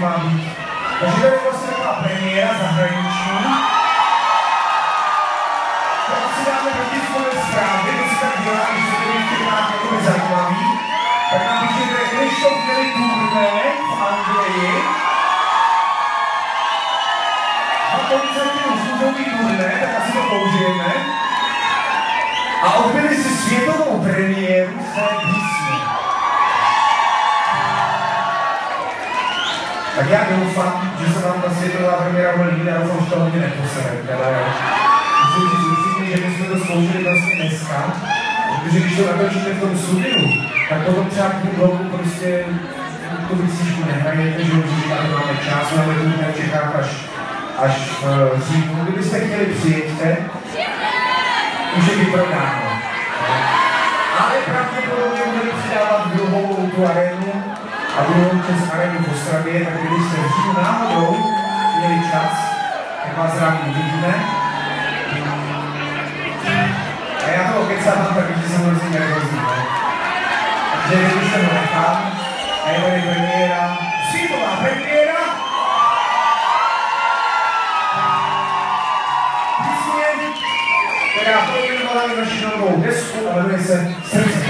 má být. Takže to je vlastně taková premiéra zahraniční. To asi dáme protiskové zprávy, to se tak dělá, když se to ještě nějak jakoby zajímavý. Tak nám píšete, když to měli turné v Anglii. A koncertní uslužový turné, tak asi to použijeme. A odbyli si světovou premiéru své písně. Tak já doufám, že se vám ta světová premiéra bude líbit, já doufám, že to hodně neposerete. Musím říct upřímně, že my jsme to zkoušeli vlastně dneska, protože když to natočíte v tom studiu, tak potom třeba k tím bloku prostě tu vysíčku nehrajete, že už říkáte, máme čas, máme tu v Čechách až v říjnu. Kdybyste chtěli přijeďte, už je vyprodáno. Ale pravděpodobně budeme přidávat druhou tu arénu a druhou přes arénu v Ostravě, tak kdybyste v říjnu náhodou měli čas, tak vás rádi uvidíme. A já to okecávám, tak že jsem hrozně nervózní. Takže když se ho nechám, a je tady premiéra, světová premiéra. Písně, která pojmenovala naši novou desku a jmenuje se Srdce.